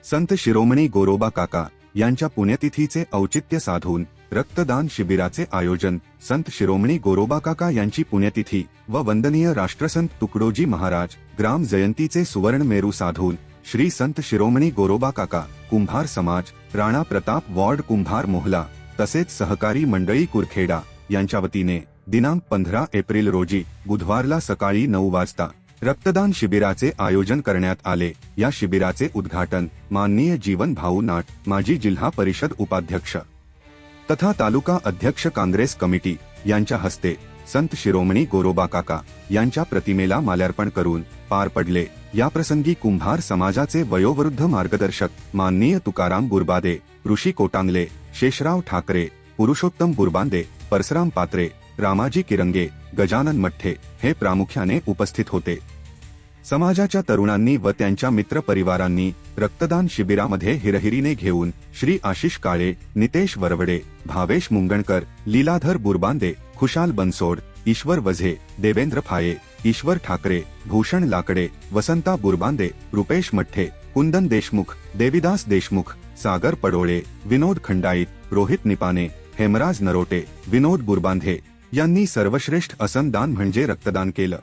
संत शिरोमणी गोरोबा काका यांच्या पुण्यतिथीचे औचित्य साधून रक्तदान शिबिराचे आयोजन. संत शिरोमणी गोरोबा काका यांची पुण्यतिथी व वंदनीय राष्ट्रसंत तुकडोजी महाराज ग्राम जयंतीचे सुवर्णमेरू साधून श्री संत शिरोमणी गोरोबा काका कुंभार समाज राणा प्रताप वॉर्ड कुंभार मोहला तसेच सहकारी मंडळी कुरखेडा यांच्या वतीने दिनांक 15 एप्रिल रोजी बुधवारला सकाळी 9 वाजता रक्तदान शिबिराचे आयोजन करण्यात आले. या शिबिराचे उद्घाटन माननीय जीवन भाऊ नाट, माजी जिल्हा परिषद उपाध्यक्ष तथा तालुका अध्यक्ष काँग्रेस कमिटी यांच्या हस्ते संत शिरोमणी गोरोबा काका यांच्या प्रतिमेला माल्यार्पण करून पार पडले. याप्रसंगी कुंभार समाजाचे वयोवृद्ध मार्गदर्शक माननीय तुकाराम बुरबादे, ऋषी कोटांगले, शेषराव ठाकरे, पुरुषोत्तम बुरबांदे, परसराम पात्रे, रामाजी किरंगे, गजानन मठ्ठे हे प्रामुख्याने उपस्थित होते. समाजाच्या तरुणांनी व त्यांच्या मित्र परिवारांनी रक्तदान शिबिरामध्ये हिरहिरीने घेऊन श्री आशिष काळे, नितेश वरवडे, भावेश मुंगणकर, लीलाधर बुरबांदे, खुशाल बनसोड, ईश्वर वझे, देवेंद्र फाये, ईश्वर ठाकरे, भूषण लाकडे, वसंता बुरबांदे, रुपेश मठ्ठे, कुंदन देशमुख, देविदास देशमुख, सागर पडोळे, विनोद खंडाईत, रोहित निपाने, हेमराज नरोटे, विनोद बुरबांधे यांनी सर्वश्रेष्ठ असनदान म्हणजे रक्तदान केलं.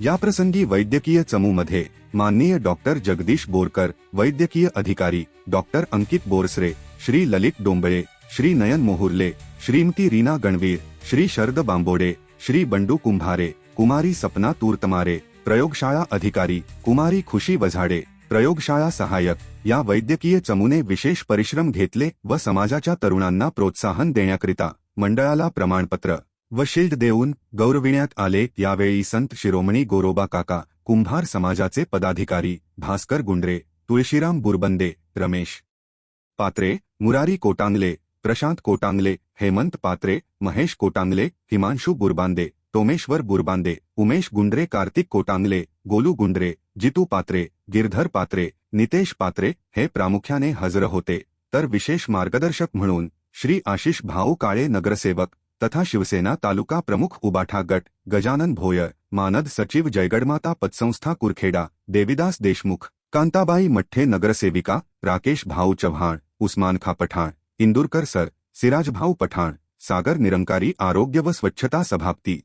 याप्रसंगी वैद्यकीय चमूमध्ये माननीय डॉक्टर जगदीश बोरकर, वैद्यकीय अधिकारी डॉक्टर अंकित बोरसरे, श्री ललित डोंबळे, श्री नयन मोहुर्ले, श्रीमती रीना गणवीर, श्री शरद बांबोडे, श्री बंडू कुंभारे, कुमारी सपना तूर्तमारे, प्रयोगशाळा अधिकारी कुमारी खुशी वझाडे, प्रयोगशाळा सहाय्यक या वैद्यकीय चमूने विशेष परिश्रम घेतले व समाजाच्या तरुणांना प्रोत्साहन देण्याकरिता मंडळाला प्रमाणपत्र व शिल्ड देऊन गौरविण्यात आले. यावेळी संत शिरोमणी गोरोबा काका कुंभार समाजाचे पदाधिकारी भास्कर गुंडरे, तुळशीराम बुरबंदे, रमेश पात्रे, मुरारी कोटांगले, प्रशांत कोटांगले, हेमंत पात्रे, महेश कोटांगले, हिमांशु बुरबांदे, तोमेश्वर बुरबांदे, उमेश गुंडरे, कार्तिक कोटांगले, गोलू गुंडरे, जितू पात्रे, गिरधर पात्रे, नितेश पात्रे हे प्रामुख्याने हजर होते. तर विशेष मार्गदर्शक म्हणून श्री आशिष भाऊ काळे नगरसेवक तथा शिवसेना तालुका प्रमुख उबाठा गट गजानन भोयर, मानद सचिव जयगडमाता पतसंस्था कुरखेडा देविदास देशमुख, कांताबाई मठ्ठे नगरसेविका राकेश भाऊ चव्हाण, उस्मान खा पठाण, इंदुरकर सर, सिराज भाऊ पठाण, सागर निरंकारी आरोग्य व स्वच्छता सभापती,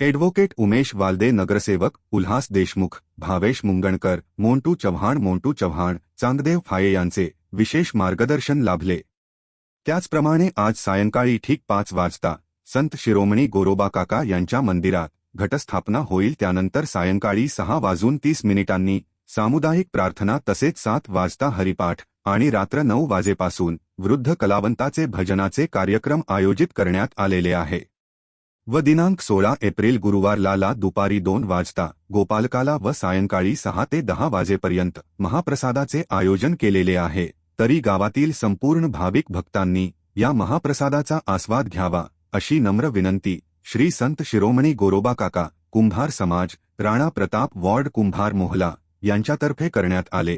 एडव्होकेट उमेश वालदे नगरसेवक उल्हास देशमुख, भावेश मुंगणकर, मोंटू चव्हाण, चांददेव फाये यांचे विशेष मार्गदर्शन लाभले. त्याचप्रमाणे आज सायंकाळी ठीक 5 वाजता संत शिरोमणी गोरोबा काका यांच्या मंदिरात घटस्थापना होईल. त्यानंतर सायंकाळी 6:30 सामुदायिक प्रार्थना तसेच 7 वाजता हरिपाठ आणि रात्र 9 वाजेपासून वृद्ध कलावंताचे भजनाचे कार्यक्रम आयोजित करण्यात आलेले आहे. व दिनांक 16 एप्रिल गुरुवारला दुपारी 2 वाजता गोपालकाला व सायंकाळी 6 ते 10 वाजेपर्यंत महाप्रसादाचे आयोजन केलेले आहे. तरी गावातील संपूर्ण भाविक भक्तांनी या महाप्रसादाचा आस्वाद घ्यावा अशी नम्र विनंती श्री संत शिरोमणी गोरोबा काका कुंभार समाज राणा प्रताप वॉर्ड कुंभार मोहला यांच्यातर्फे करण्यात आले.